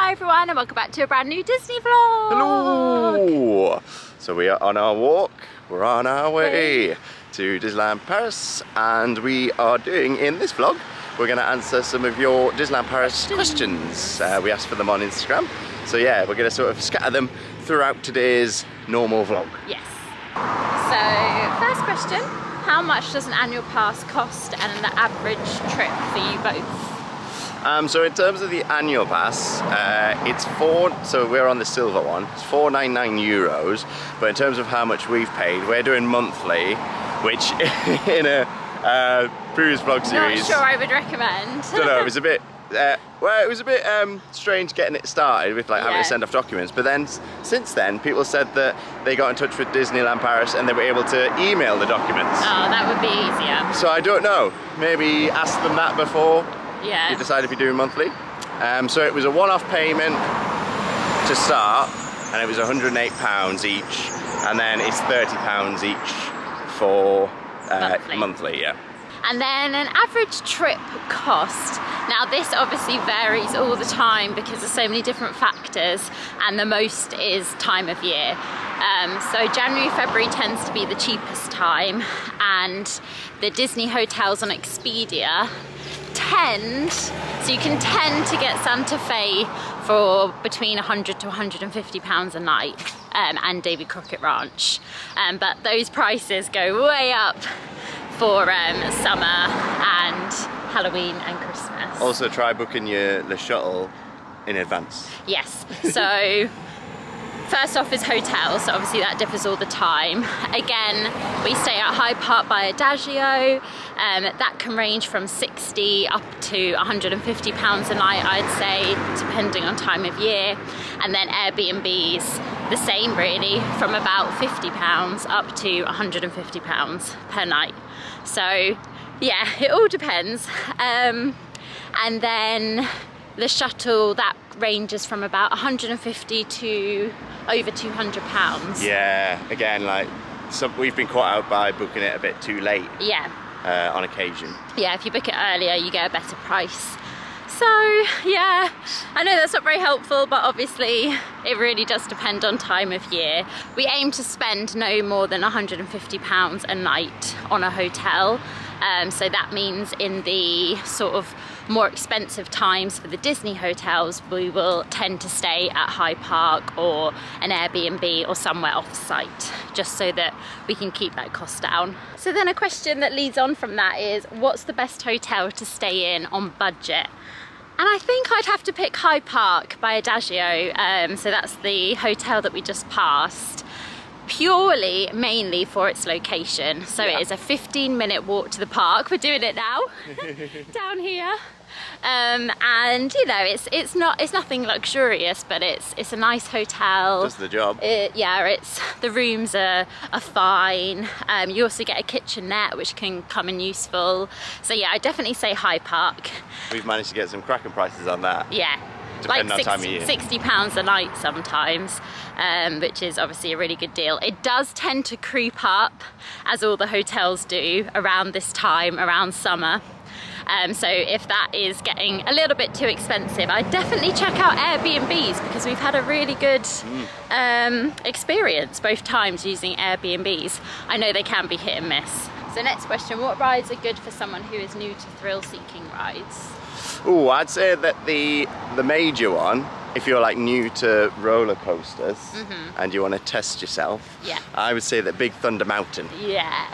Hi everyone and welcome back to a brand new Disney vlog! Hello! So we are on our walk, we're on our way to Disneyland Paris, and we are doing, in this vlog, we're going to answer some of your Disneyland Paris questions. We asked for them on Instagram, so yeah, we're going to sort of scatter them throughout today's normal vlog. Yes. So, first question, how much does an annual pass cost and the average trip for you both? So in terms of the annual pass, so we're on the silver one, it's €499, but in terms of how much we've paid, we're doing monthly, which in a previous vlog series... Not sure I would recommend. I don't know, it was a bit, it was a bit strange getting it started with like having to send off documents, but then since then people said that they got in touch with Disneyland Paris and they were able to email the documents. Oh, that would be easier. So I don't know, maybe ask them that before. Yeah. You decide if you're doing monthly. So it was a one-off payment to start, and it was £108 each, and then it's £30 each for monthly, yeah. And then an average trip cost. Now this obviously varies all the time because there's so many different factors, and the most is time of year. So January, February tends to be the cheapest time, and the Disney hotels on Expedia so you can tend to get Santa Fe for between £100 to £150 a night, and Davy Crockett Ranch, but those prices go way up for summer and Halloween and Christmas. Also try booking the shuttle in advance. Yes. So first off is hotels, so obviously that differs all the time. Again, we stay at Hyde Park by Adagio. That can range from £60 up to £150 a night, I'd say, depending on time of year. And then Airbnbs, the same really, from about £50 up to £150 per night. So yeah, it all depends. And then the shuttle, that ranges from about £150 to over £200. Yeah, again, like we've been caught out by booking it a bit too late. Yeah. On occasion. Yeah, if you book it earlier, you get a better price. So yeah, I know that's not very helpful, but obviously it really does depend on time of year. We aim to spend no more than £150 a night on a hotel. So that means in the sort of more expensive times for the Disney hotels, we will tend to stay at Hyde Park or an Airbnb or somewhere off-site, just so that we can keep that cost down. So then a question that leads on from that is, what's the best hotel to stay in on budget? And I think I'd have to pick Hyde Park by Adagio, so that's the hotel that we just passed. Purely, mainly for its location. So it is a 15-minute walk to the park. We're doing it now, down here. And you know, it's nothing luxurious, but it's a nice hotel. Does the job. The rooms are fine. You also get a kitchenette, which can come in useful. So yeah, I definitely say Hyde Park. We've managed to get some cracking prices on that. Yeah. Depending like on time of year. £60 a night sometimes, which is obviously a really good deal. It does tend to creep up, as all the hotels do, around this time, around summer. So if that is getting a little bit too expensive, I'd definitely check out Airbnbs, because we've had a really good experience both times using Airbnbs. I know they can be hit and miss. So next question, what rides are good for someone who is new to thrill-seeking rides? Oh, I'd say that the major one, if you're like new to roller coasters and you want to test yourself, I would say that Big Thunder Mountain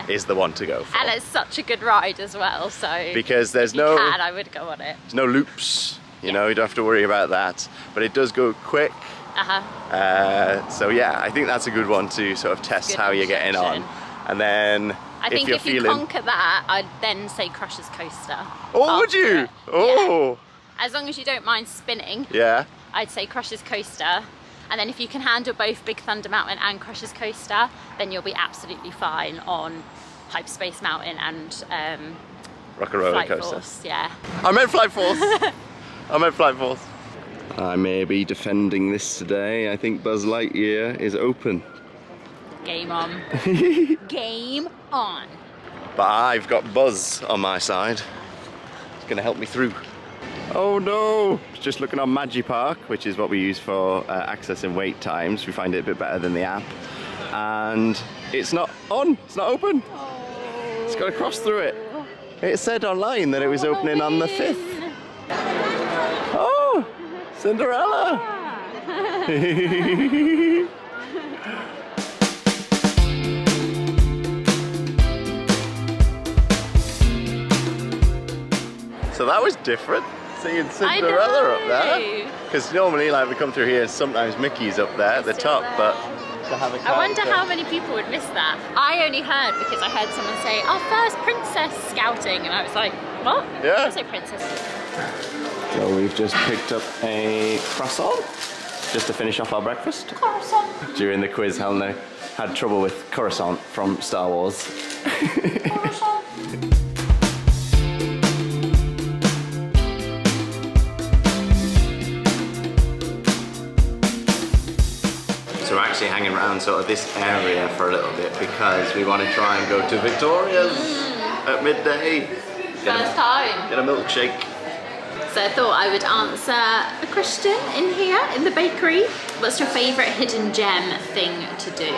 is the one to go for. And it's such a good ride as well, so because I would go on it. There's no loops, you know, you don't have to worry about that, but it does go quick. So yeah, I think that's a good one to sort of test how you're getting on. And then I think if you conquer that, I'd then say Crusher's Coaster. Oh, would you? Oh. Yeah. As long as you don't mind spinning. Yeah. I'd say Crusher's Coaster. And then if you can handle both Big Thunder Mountain and Crusher's Coaster, then you'll be absolutely fine on Hyperspace Mountain and Rock and Roller Flight Coaster. Force, yeah. I meant Flight Force. I meant Flight Force. I may be defending this today. I think Buzz Lightyear is open. Game on. Game on. But I've got Buzz on my side. It's going to help me through. Oh no! Just looking on Magipark, which is what we use for accessing wait times. We find it a bit better than the app. And it's not on, it's not open. It's got to cross through it. It said online that it was opening on the 5th. Oh, Cinderella! So that was different, seeing Cinderella up there. Because normally, like, we come through here and sometimes Mickey's up there at the top, but to have a I wonder how many people would miss that. I only heard because I heard someone say, "Our first princess scouting," and I was like, "What?" Yeah. I say princess. So we've just picked up a croissant just to finish off our breakfast. Croissant. During the quiz, Helena had trouble with Coruscant from Star Wars. Croissant. So we're actually hanging around sort of this area for a little bit because we want to try and go to Victoria's at midday. First time. Get a milkshake. So I thought I would answer a question in here in the bakery. What's your favourite hidden gem thing to do?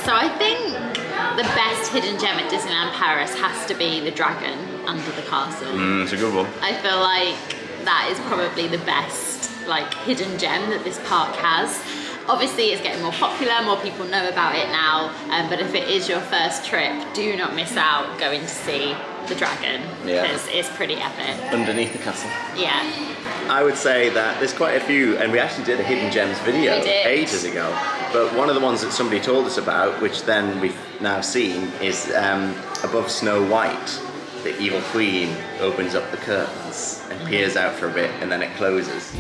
So I think the best hidden gem at Disneyland Paris has to be the dragon under the castle. It's a good one. I feel like that is probably the best like hidden gem that this park has. Obviously it's getting more popular, more people know about it now, but if it is your first trip, do not miss out going to see the dragon, because it's pretty epic. Underneath the castle. Yeah. I would say that there's quite a few, and we actually did a hidden gems video ages ago, but one of the ones that somebody told us about, which then we've now seen, is above Snow White. The evil queen opens up the curtains and peers out for a bit, and then it closes.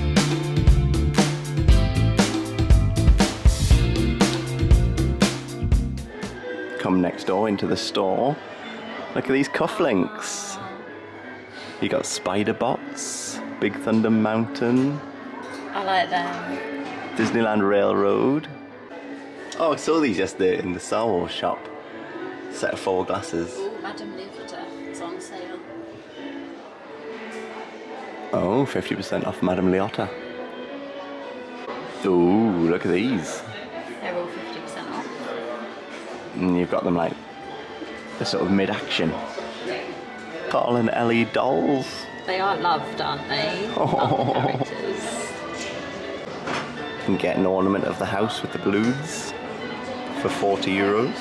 Come next door into the store. Look at these cufflinks. You got Spider Bots, Big Thunder Mountain. I like them. Disneyland Railroad. Oh, I saw these yesterday in the Star Wars shop. Set of 4 glasses. Oh, Madame Leota is on sale. Oh, 50% off Madame Leota. Ooh, look at these. They're all 50% off. And you've got them like the sort of mid-action. Carl and Ellie dolls. They are loved, aren't they? Oh. Love characters. You can get an ornament of the house with the balloons for €40.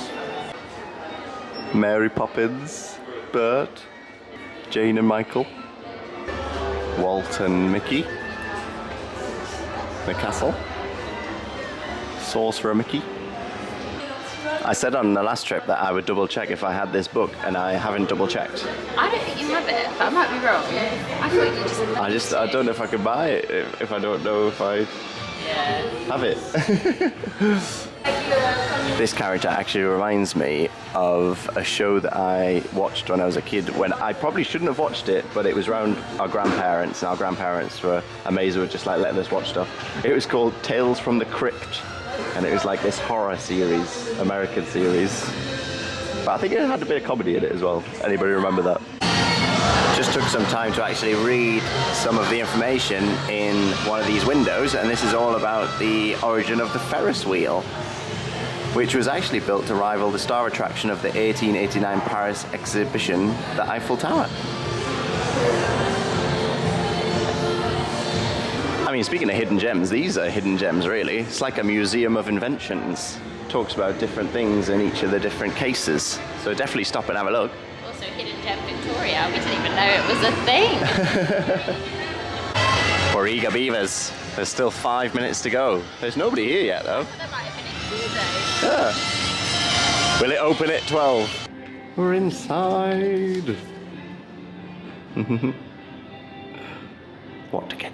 Mary Poppins, Bert, Jane and Michael, Walt and Mickey, the castle, Sorcerer Mickey. I said on the last trip that I would double check if I had this book, and I haven't double checked. I don't think you have it, but I might be wrong. I thought you just I don't know if I could buy it if I don't know if I have it. This character actually reminds me of a show that I watched when I was a kid, when I probably shouldn't have watched it, but it was around our grandparents, and our grandparents were amazed with just like letting us watch stuff. It was called Tales from the Crypt, and it was like this horror series, American series. But I think it had a bit of comedy in it as well. Anybody remember that? Just took some time to actually read some of the information in one of these windows, and this is all about the origin of the Ferris wheel, which was actually built to rival the star attraction of the 1889 Paris exhibition, the Eiffel Tower. I mean, speaking of hidden gems, these are hidden gems really. It's like a museum of inventions. Talks about different things in each of the different cases. So definitely stop and have a look. Also, Hidden Gem Victoria. We didn't even know it was a thing. For Eager Beavers. There's still 5 minutes to go. There's nobody here yet though. That might have been in Tuesday. Yeah. Will it open at 12? We're inside. What to get?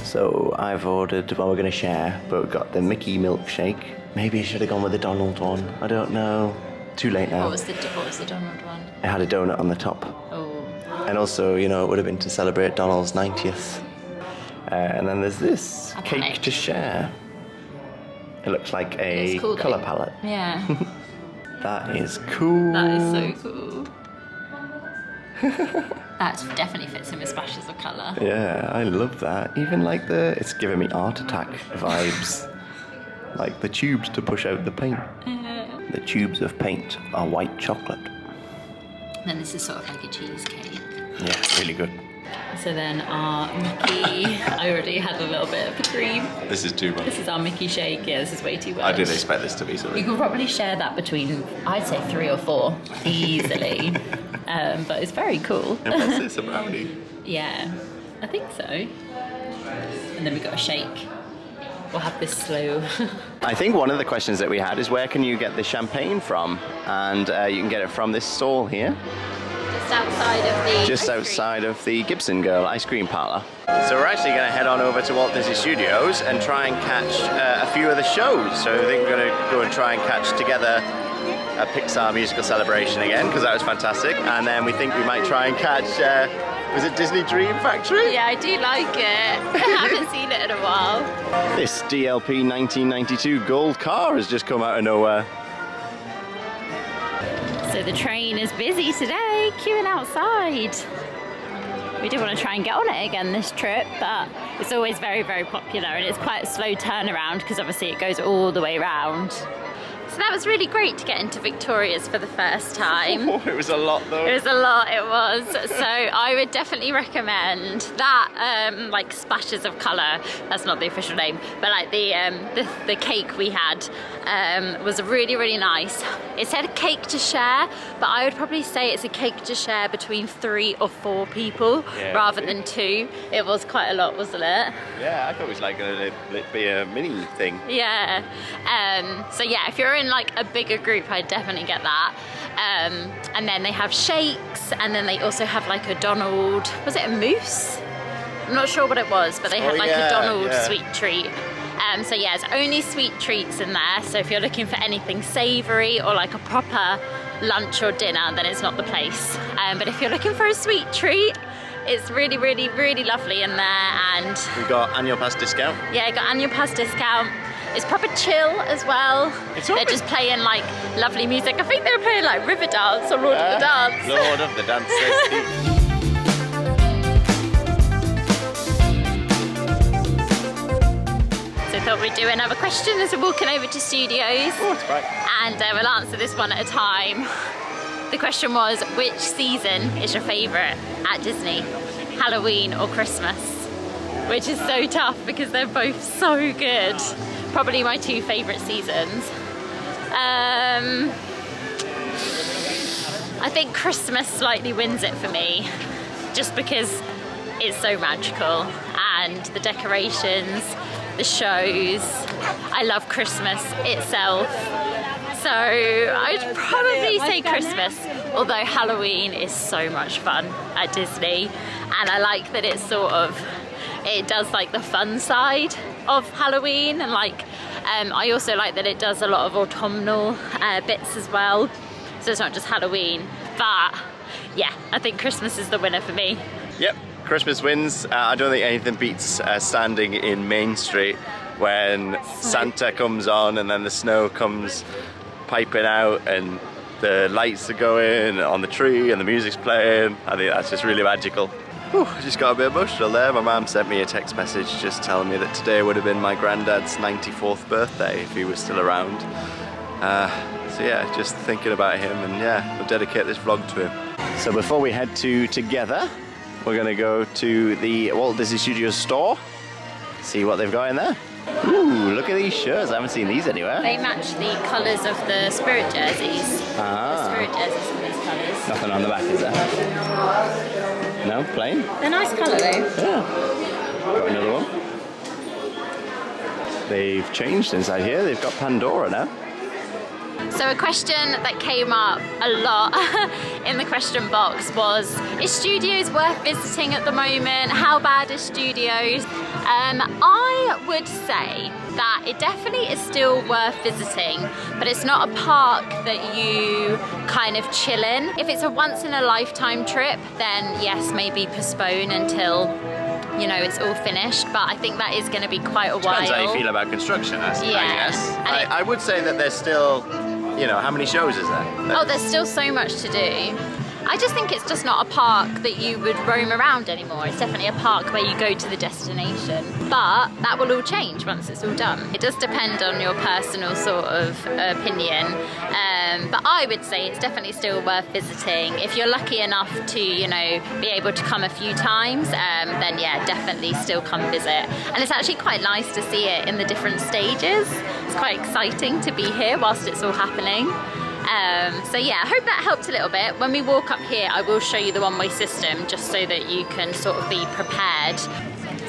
So I've ordered, well, we're going to share, but we've got the Mickey milkshake. Maybe I should have gone with the Donald one. I don't know. Too late now. What was the Donald one? It had a donut on the top. Oh. And also, you know, it would have been to celebrate Donald's 90th. And then there's this cake to share. It looks like a colour palette. Yeah. That is cool. That is so cool. That definitely fits in with splashes of colour. Yeah, I love that. Even like it's giving me Art Attack vibes. Like the tubes to push out the paint. The tubes of paint are white chocolate. And then this is sort of like a cheesecake. Yeah, it's really good. So then our Mickey, I already had a little bit of the cream. This is too much. This is our Mickey shake. Yeah, this is way too much. I didn't expect this to be so. You could probably share that between, I'd say 3 or 4, easily. But it's very cool. And what's this, a brownie? Yeah, I think so. And then we got a shake. We'll have this slow. I think one of the questions that we had is where can you get the champagne from? And you can get it from this stall here. Just outside of the Gibson Girl ice cream parlour. So we're actually going to head on over to Walt Disney Studios and try and catch a few of the shows. So I think we're going to go and try and catch Together a Pixar musical celebration again, because that was fantastic. And then we think we might try and catch, was it Disney Dream Factory? Yeah, I do like it. I haven't seen it in a while. This DLP 1992 gold car has just come out of nowhere. So the train is busy today, queuing outside. We do want to try and get on it again this trip, but it's always very, very popular, and it's quite a slow turnaround because obviously it goes all the way round. So that was really great to get into Victoria's for the first time. Oh, it was a lot though. It was a lot, it was. So I would definitely recommend that, like splashes of colour, that's not the official name, but like the cake we had was really, really nice. It said cake to share, but I would probably say it's a cake to share between 3 or 4 people rather than 2. It was quite a lot, wasn't it? Yeah, I thought it was like going to be a mini thing. Yeah. So yeah, if you're in like a bigger group, I'd definitely get that. And then they have shakes, and then they also have like a Donald, was it a mousse? I'm not sure what it was, but they had like a Donald sweet treat. So yeah, it's only sweet treats in there. So if you're looking for anything savoury or like a proper lunch or dinner, then it's not the place. But if you're looking for a sweet treat, it's really, really, really lovely in there. And we got annual pass discount. Yeah, got annual pass discount. It's proper chill as well. They're just playing like lovely music. I think they were playing like Riverdance or Lord of the Dance. Lord of the Dance. So I thought we'd do another question as we're walking over to Studios. Oh, it's right. And we'll answer this one at a time. The question was, which season is your favourite at Disney? Halloween or Christmas? Which is so tough because they're both so good. Probably my 2 favourite seasons. I think Christmas slightly wins it for me, just because it's so magical, and the decorations, the shows. I love Christmas itself. So I'd probably say Christmas, although Halloween is so much fun at Disney, and I like that it's sort of, it does like the fun side of Halloween, and like I also like that it does a lot of autumnal bits as well, so it's not just Halloween. But yeah, I think Christmas is the winner for me. Yep, Christmas wins. I don't think anything beats standing in Main Street when Santa comes on and then the snow comes piping out and the lights are going on the tree and the music's playing. I think that's just really magical. Whew, I just got a bit emotional there. My mum sent me a text message just telling me that today would have been my granddad's 94th birthday if he was still around. So yeah, just thinking about him, and yeah, we'll dedicate this vlog to him. So before we head to Together, we're going to go to the Walt Disney Studios store, see what they've got in there. Ooh, look at these shirts. I haven't seen these anywhere. They match the colours of the Spirit jerseys. The Spirit jerseys in these colours. Nothing on the back, is there? No, plain? They're nice colour though. Yeah. Got another one. They've changed inside here. They've got Pandora now. So a question that came up a lot in the question box was, is Studios worth visiting at the moment? How bad is Studios? I would say that it definitely is still worth visiting, but it's not a park that you kind of chill in. If it's a once in a lifetime trip, then yes, maybe postpone until, you know, it's all finished, but I think that is going to be quite a while. Depends how you feel about construction, I guess. I would say that there's still you know, how many shows is there? Oh, there's still so much to do. I just think it's just not a park that you would roam around anymore. It's definitely a park where you go to the destination. But that will all change once it's all done. It does depend on your personal sort of opinion. But I would say it's definitely still worth visiting. If you're lucky enough to, you know, be able to come a few times, then yeah, definitely still come visit. And it's actually quite nice to see it in the different stages. It's quite exciting to be here whilst it's all happening. So yeah, I hope that helped a little bit. When we walk up here, I will show you the one-way system just so that you can sort of be prepared.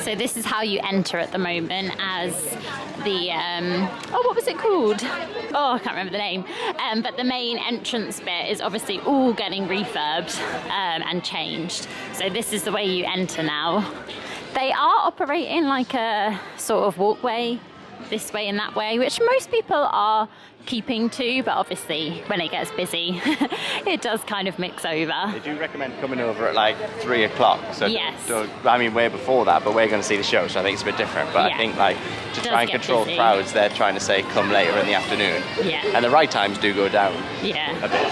So this is how you enter at the moment as the, oh, what was it called? Oh, I can't remember the name. But the main entrance bit is obviously all getting refurbed and changed. So this is the way you enter now. They are operating like a sort of walkway this way and that way, which most people are keeping to, but obviously when it gets busy it does kind of mix over. They do recommend coming over at like 3 o'clock, so yes. I mean way before that, but we're going to see the show, so I think it's a bit different. But yeah. I think like to try and control busy. Crowds, they're trying to say come later in the afternoon. Yeah. And the right times do go down. Yeah. A bit.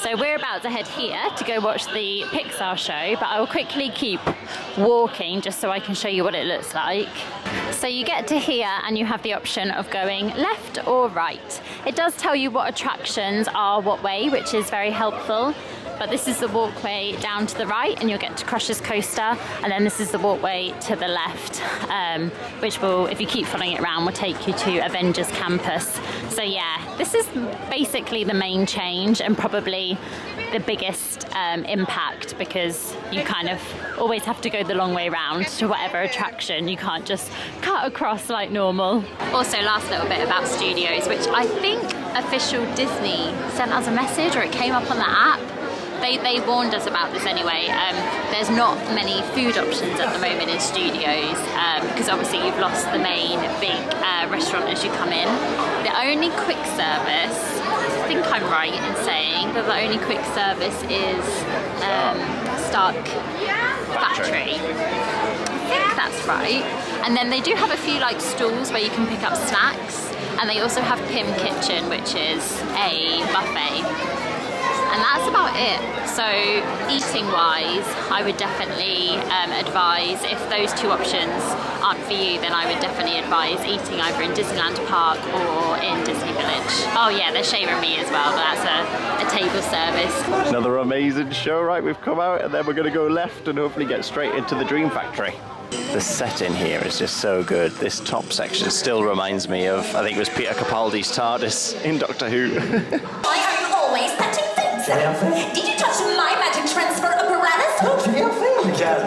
So we're about to head here to go watch the Pixar show, but I will quickly keep walking just so I can show you what it looks like. So you get to here and you have the option of going left or right. It does tell you what attractions are what way, which is very helpful. But this is the walkway down to the right and you'll get to Crusher's Coaster, and then this is the walkway to the left, which will, if you keep following it around, will take you to Avengers Campus. So yeah, this is basically the main change and probably the biggest impact, because you kind of always have to go the long way round to whatever attraction. You can't just cut across like normal. Also, last little bit about studios, which I think official Disney sent us a message, or it came up on the app. They warned us about this anyway. There's not many food options at the moment in studios because obviously you've lost the main big restaurant as you come in. The only quick service, I think I'm right in saying that the only quick service is Stark Factory. I think that's right. And then they do have a few like stalls where you can pick up snacks, and they also have Pim Kitchen, which is a buffet. And that's about it. So eating wise, I would definitely advise, if those two options aren't for you, then I would definitely advise eating either in Disneyland Park or in Disney Village. Oh yeah, they're shaving me as well, but that's a table service. Another amazing show, right? We've come out and then we're going to go left and hopefully get straight into the Dream Factory. The set in here is just so good. This top section still reminds me of, I think it was Peter Capaldi's TARDIS in Doctor Who. Why are you always touching things? Did you touch my magic transfer apparatus? Touch your thing, Jen.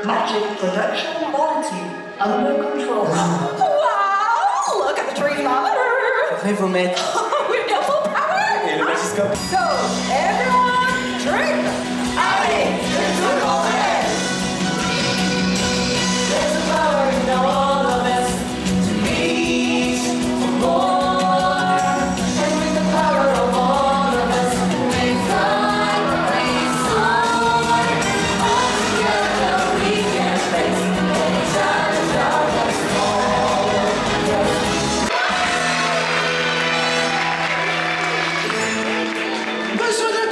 Magic production quality under control. Wow! Look at the dreamometer. Never met. We're got full power. So, everyone, drink. Allez, drink to all in. There's a power in all of us to reach for more, and with the power of all of us, we fly, we soar. All together we can face any challenge of us all. Monsieur de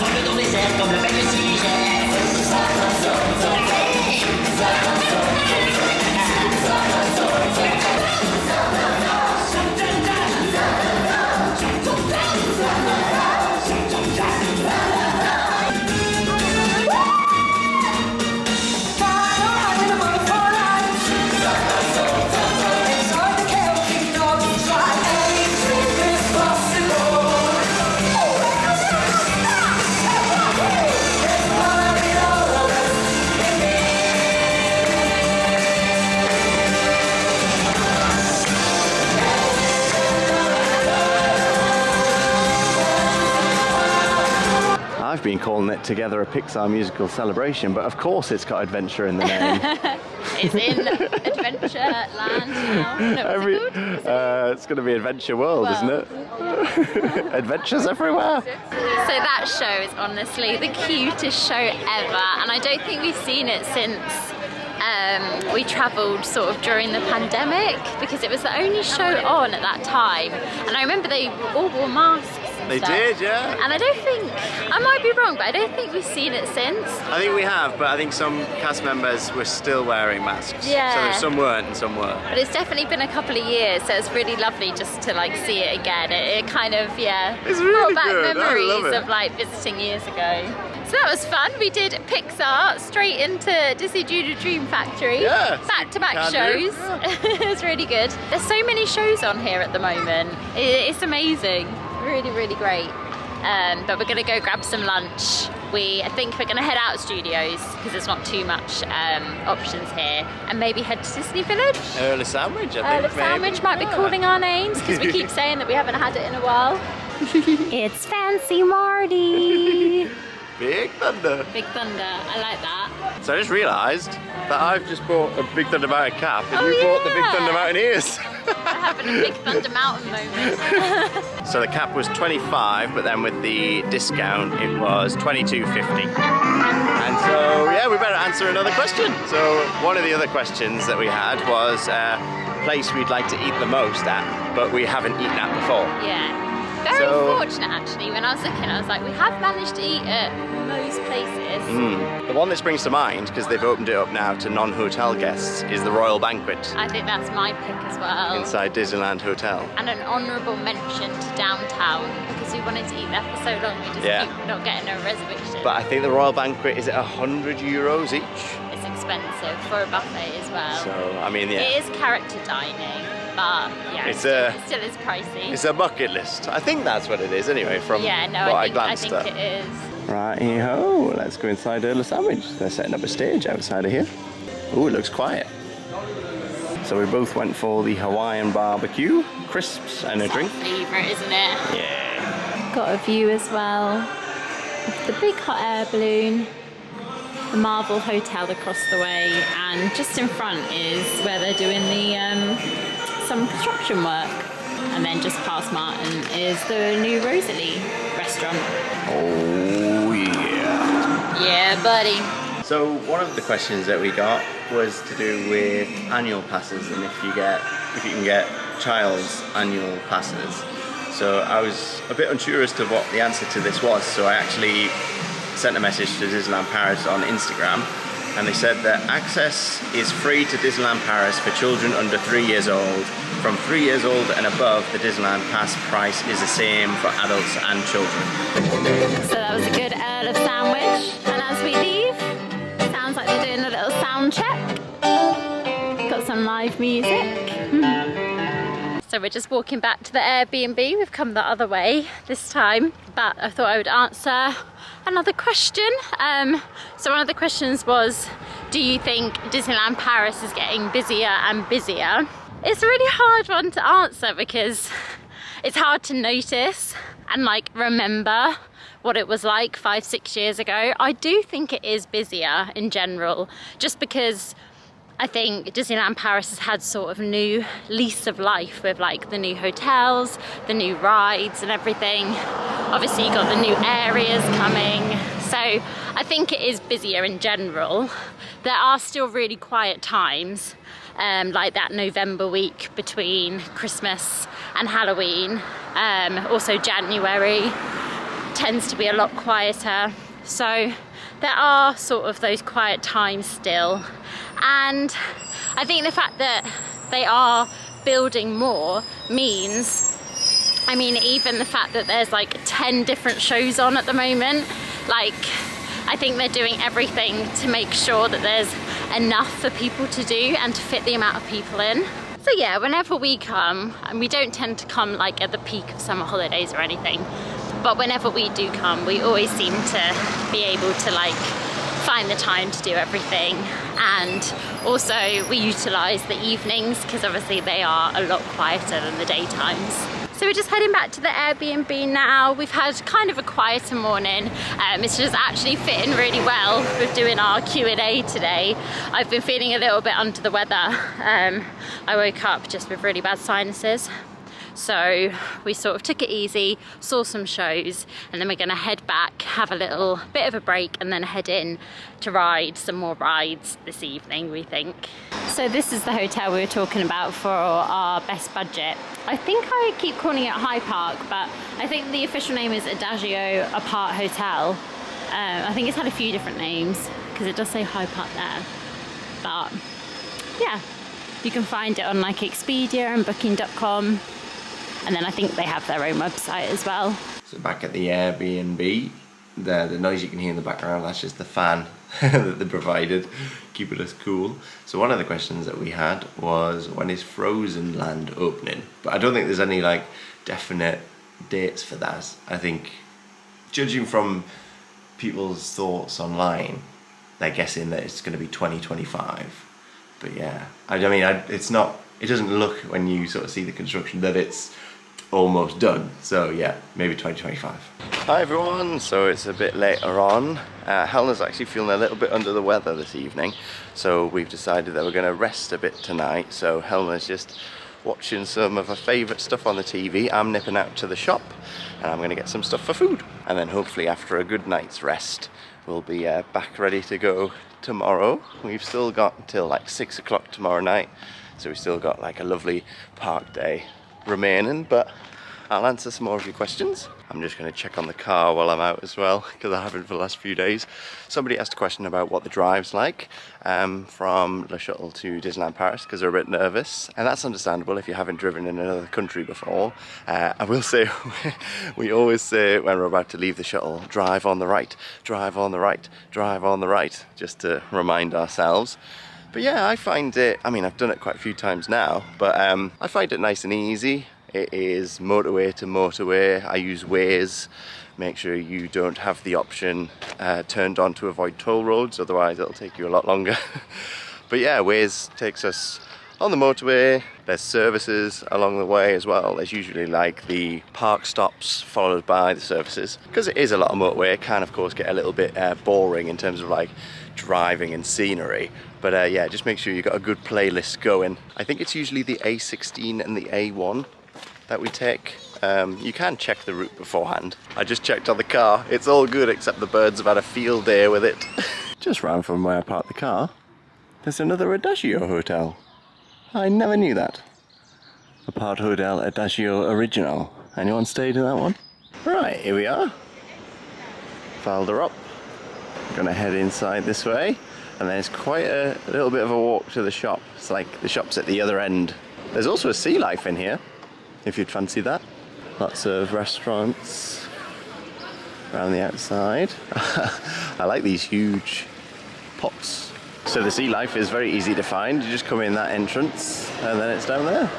Vole dans les airs comme le bec de tigère. I've been calling it Together a Pixar Musical Celebration, but of course it's got adventure in the name. It's in Adventureland now. No, what's it called? It's going to be Adventure World, isn't it? Adventures everywhere. So that show is honestly the cutest show ever, and I don't think we've seen it since we travelled sort of during the pandemic, because it was the only show on at that time. And I remember they all wore masks. They did, yeah. And I don't think, I might be wrong, but I don't think we've seen it since. I think we have, but I think some cast members were still wearing masks. Yeah. So there's some weren't and some were. But it's definitely been a couple of years, so it's really lovely just to like see it again. It kind of, yeah, It's really brought back good. I love memories it. of like visiting years ago. So that was fun. We did Pixar straight into Disney Junior Dream Factory. Yeah, Back-to-back can do. shows. Yeah. It was really good. There's so many shows on here at the moment. It's amazing. Really, really great. But we're gonna go grab some lunch. I think we're gonna head out of studios because there's not too much options here, and maybe head to Disney Village. Early sandwich, I think. The sandwich might be calling our names because we keep saying that we haven't had it in a while. It's Fancy Marty. Big Thunder. Big Thunder, I like that. So I just realised that I've just bought a Big Thunder Mountain cap and Oh, you bought the Big yeah. Thunder Mountain ears. We're having a Big Thunder Mountain moment. So the cap was 25, but then with the discount it was 22.50. And so yeah, we better answer another question. So one of the other questions that we had was a place we'd like to eat the most at, but we haven't eaten at before. Yeah. Very So- fortunate actually. When I was looking, I was like, we have managed to eat at most places. The one that springs to mind, because they've opened it up now to non-hotel guests, is the Royal Banquet I think that's my pick as well. inside Disneyland Hotel. And an honourable mention to downtown, because we wanted to eat there for so long, we just Yeah. keep not getting a reservation. But I think the Royal Banquet is at €100 each. It's expensive for a buffet as well. So I mean, yeah. It is character dining, but yeah, It's it still is pricey. It's a bucket list. I think that's what it is anyway, from Yeah, no, what I I think glanced at. it is. Right-ho, let's go inside Early Sandwich. They're setting up a stage outside of here. Oh, it looks quiet. So we both went for the Hawaiian barbecue, crisps and a drink. Favourite, isn't it? Yeah. Got a view as well of the big hot air balloon, the Marvel Hotel across the way, and just in front is where they're doing the some construction work. And then just past Martyn is the new Rosalie restaurant. Oh yeah. Yeah, buddy. So one of the questions that we got was to do with annual passes and if you can get child's annual passes. So I was a bit unsure as to what the answer to this was, so I actually sent a message to Disneyland Paris on Instagram, and they said that access is free to Disneyland Paris for children under 3 years old. From 3 years old and above, the Disneyland Pass price is the same for adults and children. So that was a good Earl of sandwich. And as we leave, sounds like they're doing a little sound check. Got some live music. So we're just walking back to the Airbnb. We've come the other way this time, but I thought I would answer another question. So one of the questions was, do you think Disneyland Paris is getting busier and busier? It's a really hard one to answer because it's hard to notice and like remember what it was like 5-6 years ago. I do think it is busier in general, just because I think Disneyland Paris has had sort of new lease of life with like the new hotels, the new rides and everything. Obviously you got the new areas coming. So I think it is busier in general. There are still really quiet times. like that November week between Christmas and Halloween. Also January tends to be a lot quieter. So there are sort of those quiet times still. And I think the fact that they are building more means, I mean, even the fact that there's like 10 different shows on at the moment, like I think they're doing everything to make sure that there's enough for people to do and to fit the amount of people in. So yeah, whenever we come, and we don't tend to come like at the peak of summer holidays or anything, but whenever we do come, we always seem to be able to like find the time to do everything. And also we utilize the evenings because obviously they are a lot quieter than the daytimes. So we're just heading back to the Airbnb now. We've had kind of a quieter morning. It's just actually fitting really well with doing our Q&A today. I've been feeling a little bit under the weather. I woke up just with really bad sinuses. So we sort of took it easy, saw some shows, and then we're gonna head back, have a little bit of a break, and then head in to ride some more rides this evening, we think. So this is the hotel we were talking about for our best budget. I think I keep calling it High Park, but I think the official name is Adagio Apart Hotel. I think it's had a few different names, because it does say High Park there. But yeah, you can find it on like Expedia and Booking.com. And then I think they have their own website as well. So back at the Airbnb, the noise you can hear in the background, that's just the fan that they provided, keeping us cool. So one of the questions that we had was, when is Frozen Land opening? But I don't think there's any like definite dates for that. I think, judging from people's thoughts online, they're guessing that it's going to be 2025. But yeah, I mean, it's not, it doesn't look, when you sort of see the construction, that it's almost done. So yeah, maybe 2025. Hi everyone, so it's a bit later on. Helena's actually feeling a little bit under the weather this evening, so we've decided that we're going to rest a bit tonight. So Helena's just watching some of her favourite stuff on the TV. I'm nipping out to the shop and I'm going to get some stuff for food, and then hopefully after a good night's rest we'll be back ready to go tomorrow. We've still got until like 6 o'clock tomorrow night, so we've still got like a lovely park day remaining, but I'll answer some more of your questions. I'm just going to check on the car while I'm out as well, because I haven't for the last few days. Somebody asked a question about what the drive's like from Le Shuttle to Disneyland Paris, because they're a bit nervous, and that's understandable if you haven't driven in another country before. I will say, we always say when we're about to leave the shuttle, drive on the right, drive on the right, drive on the right, just to remind ourselves. But yeah, I find it, I mean, I've done it quite a few times now, but I find it nice and easy. It is motorway to motorway. I use Waze. Make sure you don't have the option turned on to avoid toll roads, otherwise it'll take you a lot longer. But yeah, Waze takes us on the motorway. There's services along the way as well. There's usually like the park stops followed by the services. Because it is a lot of motorway, it can of course get a little bit boring in terms of like driving and scenery. But yeah, just make sure you've got a good playlist going. I think it's usually the A16 and the A1 that we take. You can check the route beforehand. I just checked on the car. It's all good except the birds have had a field day with it. Just round from where I parked the car, there's another Adagio hotel. I never knew that. Apart Hotel Adagio Original. Anyone stayed in that one? Right, here we are. Filed her up. Gonna head inside this way, and there's quite a little bit of a walk to the shop. It's like the shop's at the other end. There's also a sea life in here, if you'd fancy that. Lots of restaurants around the outside. I like these huge pots. So the sea life is very easy to find. You just come in that entrance and then it's down there.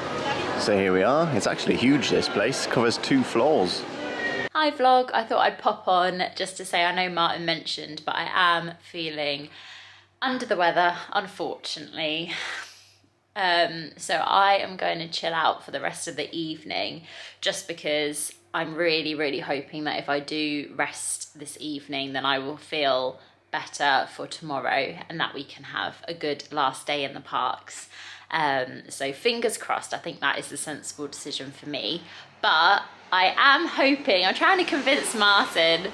So here we are. It's actually huge, this place. Covers 2 floors. Hi vlog, I thought I'd pop on just to say, I know Martyn mentioned, but I am feeling under the weather, unfortunately. So I am going to chill out for the rest of the evening, just because I'm really hoping that if I do rest this evening, then I will feel better for tomorrow and that we can have a good last day in the parks. So fingers crossed. I think that is the sensible decision for me. But I am hoping, I'm trying to convince Martyn,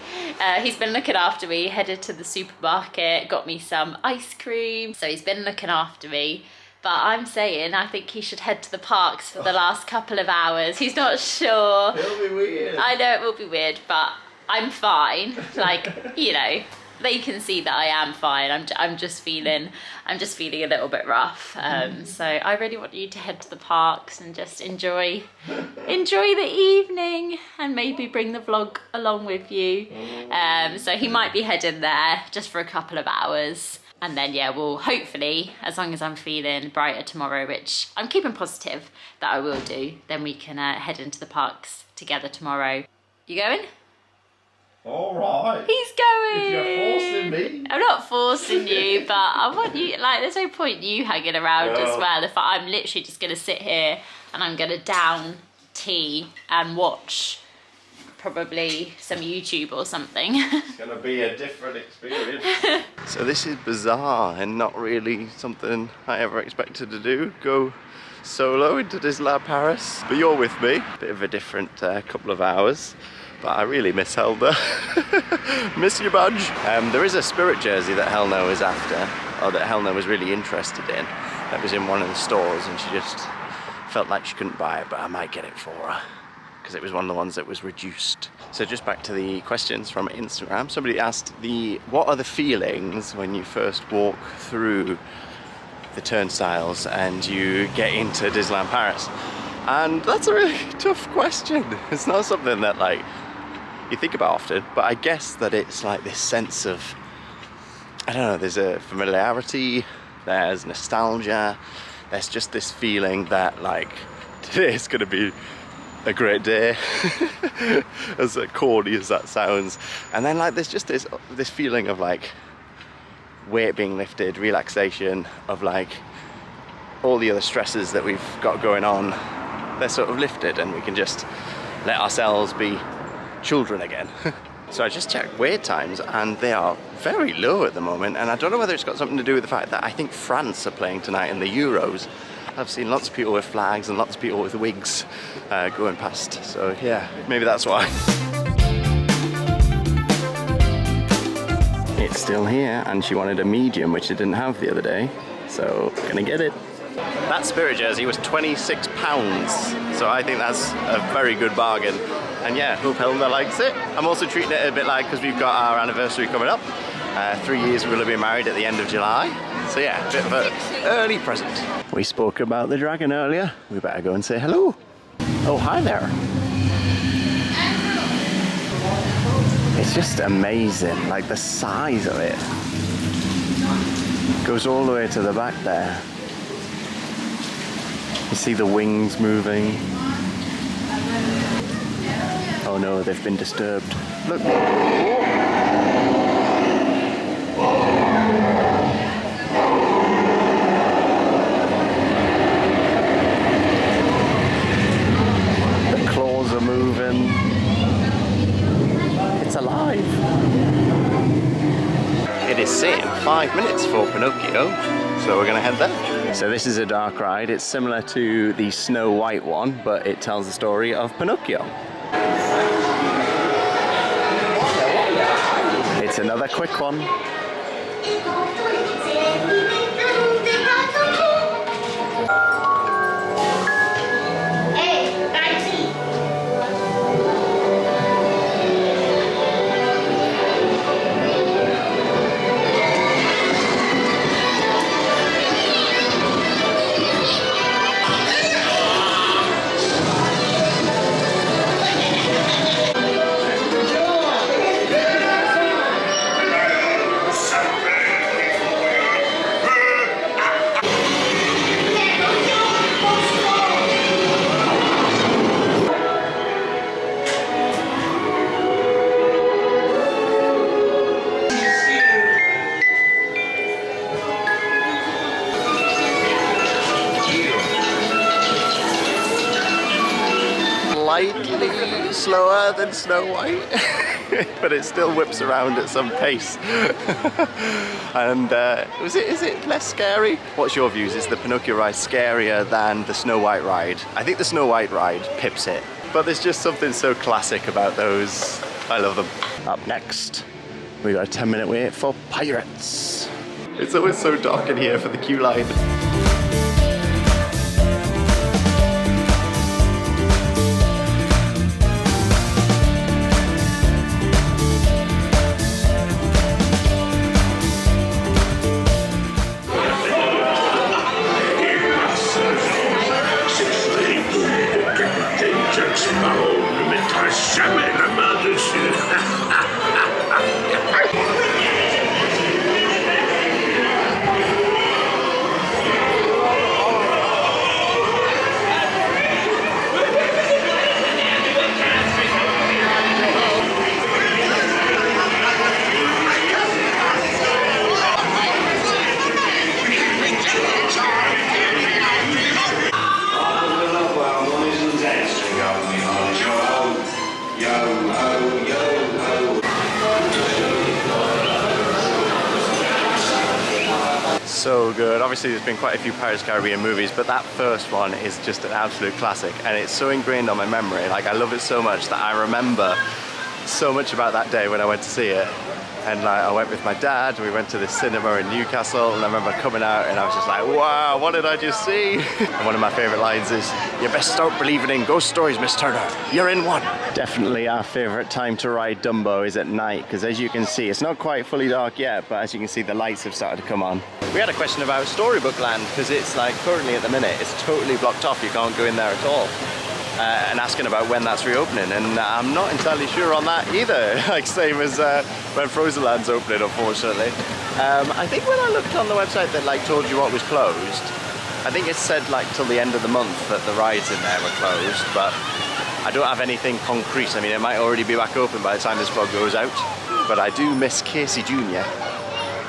he's been looking after me, headed to the supermarket, got me some ice cream, so he's been looking after me. But But I'm saying I think he should head to the parks for the last couple of hours. He's not sure. It'll be weird. I know it will be weird, but I'm fine. Like, you know, they can see that I am fine. I'm just feeling a little bit rough. So I really want you to head to the parks and just enjoy the evening, and maybe bring the vlog along with you. So he might be heading there just for a couple of hours. And then, yeah, we'll hopefully, as long as I'm feeling brighter tomorrow, which I'm keeping positive that I will do, then we can head into the parks together tomorrow. You going? All right. He's going. If you're forcing me. I'm not forcing you, but I want you, like, there's no point you hanging around as well. If I'm literally just going to sit here and I'm going to down tea and watch probably some YouTube or something. It's gonna be a different experience. So this is bizarre and not really something I ever expected to do, go solo into Disneyland Paris. But you're with me, bit of a different couple of hours. But I really miss Helena. Miss you, Budge. There is a Spirit jersey that Helena was after, or that Helena was really interested in. That was in one of the stores, and she just felt like she couldn't buy it, but I might get it for her, because it was one of the ones that was reduced. So just back to the questions from Instagram. Somebody asked, what are the feelings when you first walk through the turnstiles and you get into Disneyland Paris? And that's a really tough question. It's not something that, like, you think about often, but I guess that it's like this sense of, I don't know, there's a familiarity, there's nostalgia, there's just this feeling that, like, today is gonna be a great day, as corny as that sounds. And then, like, there's just this feeling of, like, weight being lifted, relaxation, of, like, all the other stresses that we've got going on, they're sort of lifted, and we can just let ourselves be children again. So I just checked wait times, and they are very low at the moment, and I don't know whether it's got something to do with the fact that I think France are playing tonight in the Euros. I've seen lots of people with flags and lots of people with wigs going past, so yeah, maybe that's why. It's still here, and she wanted a medium, which she didn't have the other day, so gonna get it. That Spirit jersey was £26, so I think that's a very good bargain. And yeah, hope Helena likes it. I'm also treating it a bit like, because we've got our anniversary coming up. 3 years we're going to be married at the end of July. So yeah, a bit of an early present. We spoke about the dragon earlier. We better go and say hello. Oh, hi there. It's just amazing, like the size of it. Goes all the way to the back there. You see the wings moving. Oh no, they've been disturbed. Look. The claws are moving. It's alive. It is saying 5 minutes for Pinocchio, so we're gonna head there. So this is a dark ride. It's similar to the Snow White one, but it tells the story of Pinocchio. It's another quick one. Slightly slower than Snow White, but it still whips around at some pace. And is it less scary? What's your views? Is the Pinocchio ride scarier than the Snow White ride? I think the Snow White ride pips it, but there's just something so classic about those. I love them. Up next, we got a 10-minute wait for Pirates. It's always so dark in here for the queue line. So good. Obviously there's been quite a few Pirates of the Caribbean movies, but that first one is just an absolute classic, and it's so ingrained on my memory. Like, I love it so much that I remember so much about that day when I went to see it. And like, I went with my dad, we went to the cinema in Newcastle, and I remember coming out and I was just like, wow, what did I just see? And one of my favourite lines is, you best start believing in ghost stories, Miss Turner. You're in one. Definitely our favourite time to ride Dumbo is at night, because as you can see, it's not quite fully dark yet, but as you can see, the lights have started to come on. We had a question about Storybook Land, because it's like, currently at the minute, it's totally blocked off. You can't go in there at all. And asking about when that's reopening, and I'm not entirely sure on that either. Like, same as when Frozen Land's opening, unfortunately. I think when I looked on the website that like told you what was closed, I think it said like till the end of the month that the rides in there were closed, but I don't have anything concrete. I mean, it might already be back open by the time this vlog goes out, but I do miss Casey Jr.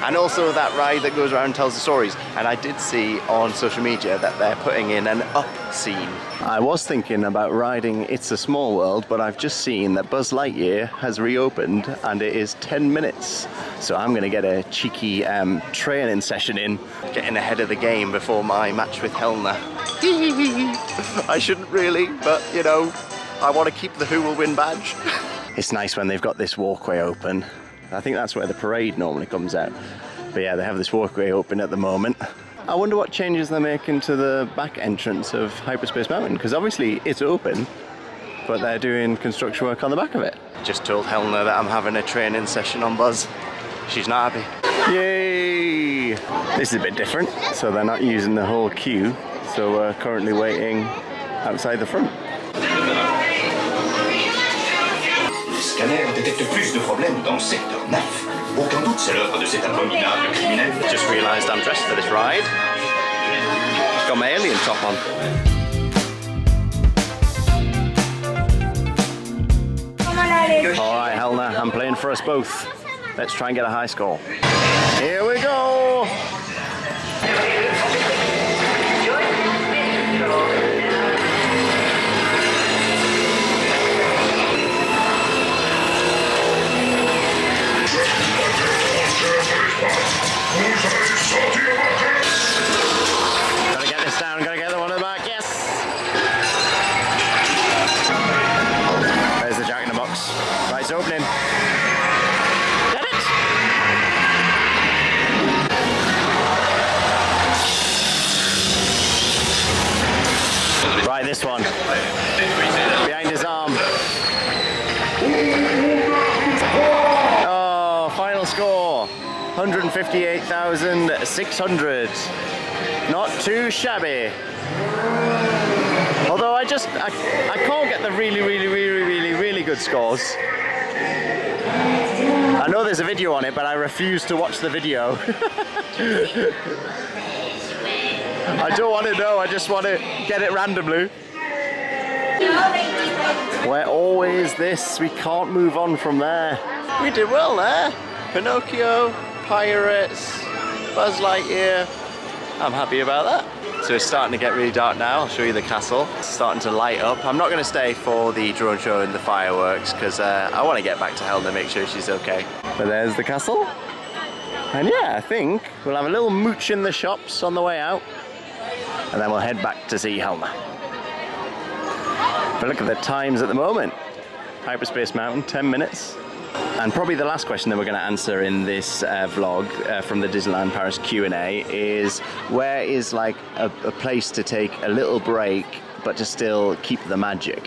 And also that ride that goes around and tells the stories. And I did see on social media that they're putting in an Up scene. I was thinking about riding It's a Small World, but I've just seen that Buzz Lightyear has reopened and it is 10 minutes. So I'm gonna get a cheeky training session in, getting ahead of the game before my match with Helena. I shouldn't really, but you know, I want to keep the Who Will Win badge. It's nice when they've got this walkway open. I think that's where the parade normally comes out. But yeah, they have this walkway open at the moment. I wonder what changes they're making to the back entrance of Hyperspace Mountain, because obviously it's open, but they're doing construction work on the back of it. Just told Helena that I'm having a training session on Buzz. She's not happy. Yay! This is a bit different, so they're not using the whole queue, so we're currently waiting outside the front. Le scanner détecte plus de problèmes dans le secteur 9. Aucun doute, c'est l'œuvre de cet abominable criminel. Just realised I'm dressed for this ride. Got my alien top on. Alright, Helena, I'm playing for us both. Let's try and get a high score. Here we go! Gotta get this down, gotta get the one at the back, yes! There's the Jack in the Box. Right, it's opening. Get it! Right, this one. Behind his arm. Oh, final score. 158,600. Not too shabby. Although I can't get the really good scores. I know there's a video on it, but I refuse to watch the video. I don't want to know, I just want to get it randomly. We're always this, we can't move on from there. We did well there. Pinocchio, Pirates, Buzz Lightyear. I'm happy about that. So it's starting to get really dark now. I'll show you the castle. It's starting to light up. I'm not going to stay for the drone show and the fireworks because I want to get back to Helena, make sure she's okay. But there's the castle. And yeah, I think we'll have a little mooch in the shops on the way out. And then we'll head back to see Helena. But look at the times at the moment. Hyperspace Mountain, 10 minutes. And probably the last question that we're going to answer in this vlog from the Disneyland Paris Q&A is, where is like a place to take a little break but to still keep the magic?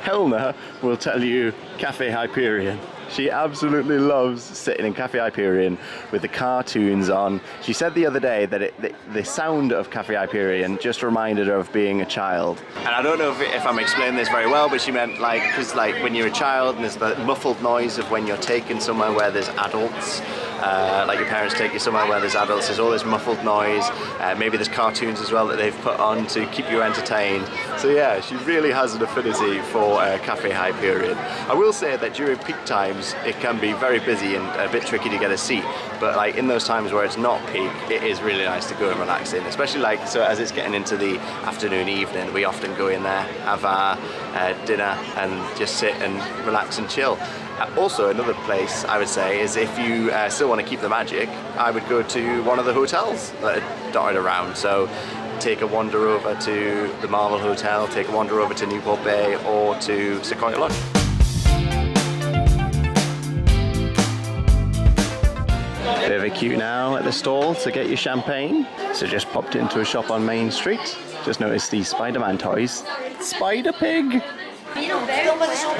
Helena will tell you Cafe Hyperion. She absolutely loves sitting in Cafe Hyperion with the cartoons on. She said the other day that the sound of Cafe Hyperion just reminded her of being a child. And I don't know if I'm explaining this very well, but she meant like, because like when you're a child and there's the muffled noise of when you're taken somewhere where there's adults, like your parents take you somewhere where there's adults, there's all this muffled noise, maybe there's cartoons as well that they've put on to keep you entertained. So yeah, she really has an affinity for Cafe Hyperion. I will say that during peak times it can be very busy and a bit tricky to get a seat, but like in those times where it's not peak, it is really nice to go and relax in, especially like so as it's getting into the afternoon, evening, we often go in there, have our dinner and just sit and relax and chill. Also, another place I would say is if you still want to keep the magic, I would go to one of the hotels that are dotted around. So take a wander over to the Marvel Hotel, take a wander over to Newport Bay or to Sequoia Lodge. Bit of a queue now at the stall to get your champagne. So just popped into a shop on Main Street. Just noticed these Spider-Man toys. Spider Pig!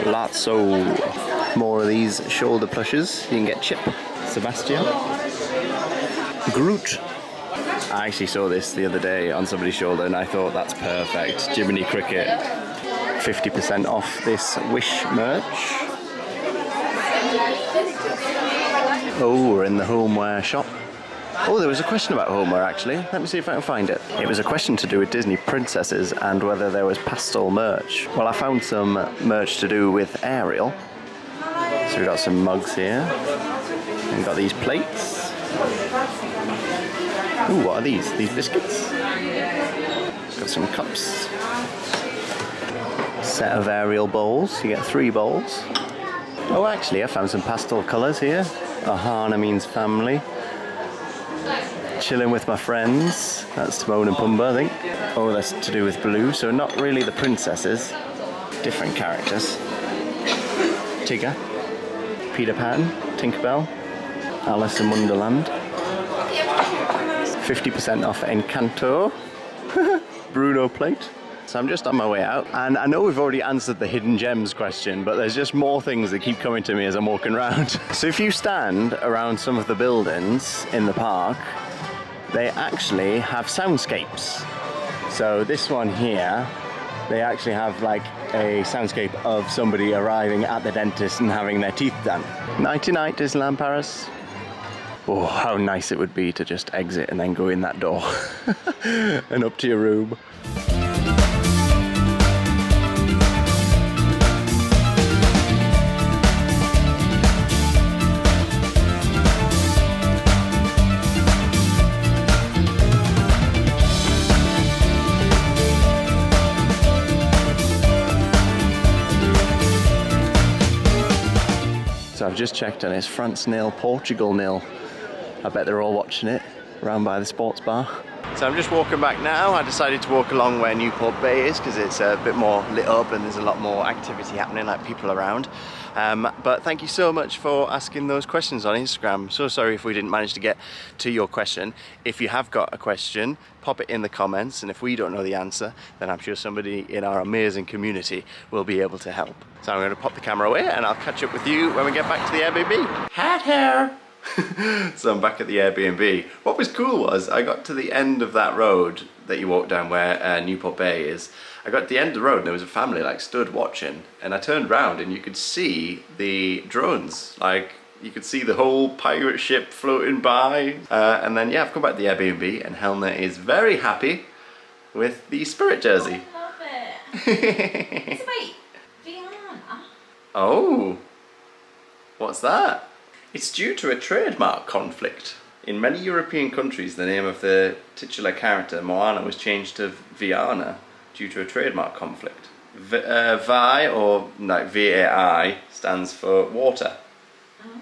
Lots of more of these shoulder plushes. You can get Chip, Sebastian, Groot. I actually saw this the other day on somebody's shoulder and I thought that's perfect. Jiminy Cricket. 50% off this Wish merch. Oh, we're in the homeware shop. Oh, there was a question about homeware actually. Let me see if I can find it. It was a question to do with Disney princesses and whether there was pastel merch. Well, I found some merch to do with Ariel. So we've got some mugs here. We've got these plates. Ooh, what are these? These biscuits? Got some cups. Set of Ariel bowls. You get 3 bowls. Oh, actually, I found some pastel colours here. Ahana means family. Chilling with my friends. That's Timon and Pumbaa, I think. Oh, that's to do with blue, so not really the princesses. Different characters. Tigger, Peter Pan, Tinkerbell, Alice in Wonderland. 50% off Encanto. Bruno plate. So I'm just on my way out, and I know we've already answered the hidden gems question, but there's just more things that keep coming to me as I'm walking around. So if you stand around some of the buildings in the park, they actually have soundscapes. So this one here, they actually have like a soundscape of somebody arriving at the dentist and having their teeth done. Nighty night, Disneyland Paris. Oh, how nice it would be to just exit and then go in that door and up to your room. So I've just checked and it's France 0, Portugal 0. I bet they're all watching it around by the sports bar. So I'm just walking back now. I decided to walk along where Newport Bay is because it's a bit more lit up and there's a lot more activity happening, like people around. But thank you so much for asking those questions on Instagram. So sorry if we didn't manage to get to your question. If you have got a question, pop it in the comments, and if we don't know the answer, then I'm sure somebody in our amazing community will be able to help. So I'm going to pop the camera away and I'll catch up with you when we get back to the Airbnb. Hat hair! So I'm back at the Airbnb. What was cool was I got to the end of that road that you walk down where Newport Bay is. I got to the end of the road and there was a family like stood watching, and I turned around and you could see the drones. Like you could see the whole pirate ship floating by. And then yeah, I've come back to the Airbnb and Helena is very happy with the Spirit jersey. I love it. So wait, Vienna? Oh, what's that? It's due to a trademark conflict. In many European countries, the name of the titular character, Moana, was changed to Viana due to a trademark conflict. Vi, or like V-A-I, stands for water.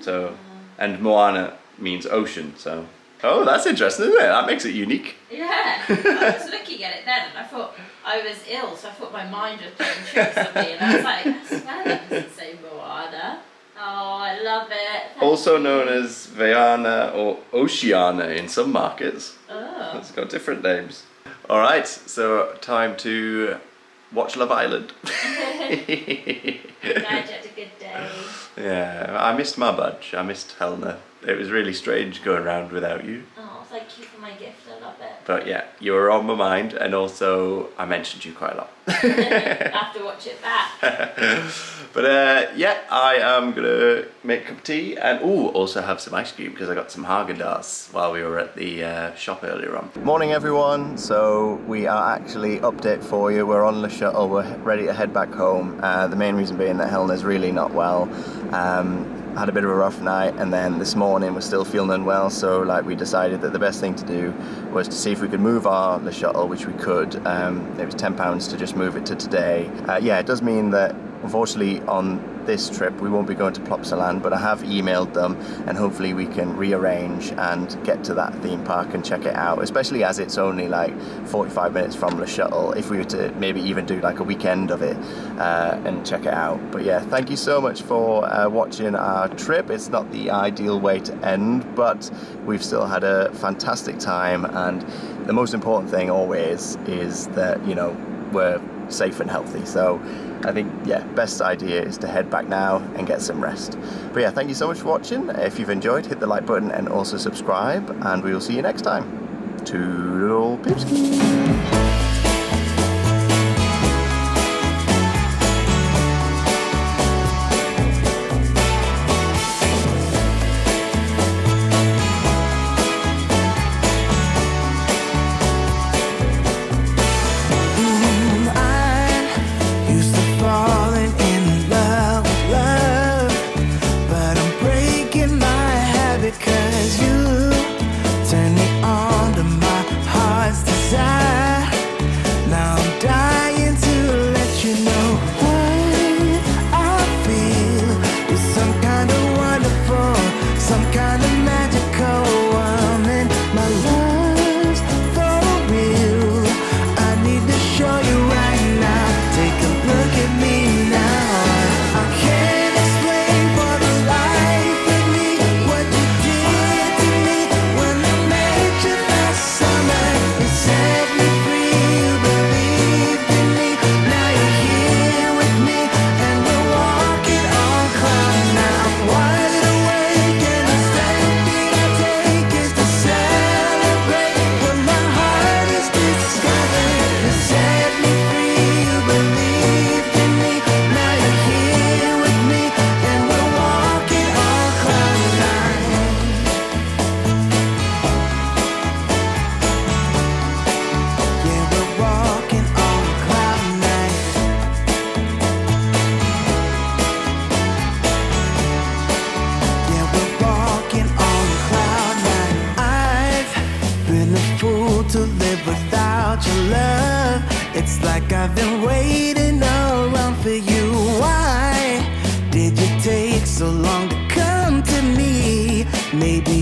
So, and Moana means ocean, so. Oh, that's interesting, isn't it? That makes it unique. Yeah, I was looking at it then and I thought I was ill, so I thought my mind was playing tricks on me, and I was like, I swear that doesn't say Moana. Oh, I love it. Thank Also you. known as Viana or Oceana in some markets. Oh. It's got different names. Alright, so time to watch Love Island. Glad you had a good day. Yeah, I missed my bunch. I missed Helena. It was really strange going around without you. Oh, thank you for my gift. I love it. But yeah, you were on my mind, and also I mentioned you quite a lot. I have to watch it back. But yeah, I am gonna make a cup of tea and also have some ice cream because I got some Haagen-Dazs while we were at the shop earlier on. Morning everyone, so we are actually update for you. We're on the shuttle, we're ready to head back home. The main reason being that Helena's really not well. Had a bit of a rough night, and then this morning we're still feeling unwell, so like we decided that the best thing to do was to see if we could move the shuttle, which we could. It was £10 to just move it to today. Yeah, it does mean that unfortunately on this trip we won't be going to Plopsaland, but I have emailed them and hopefully we can rearrange and get to that theme park and check it out, especially as it's only like 45 minutes from the shuttle, if we were to maybe even do like a weekend of it and check it out. But yeah, thank you so much for watching our trip. It's not the ideal way to end, but we've still had a fantastic time, and the most important thing always is that, you know, we're safe and healthy. So I think, yeah, best idea is to head back now and get some rest. But yeah, thank you so much for watching. If you've enjoyed, hit the like button and also subscribe, and we will see you next time. Toodle pipski. It's like I've been waiting around for you. Why did you take so long to come to me? Maybe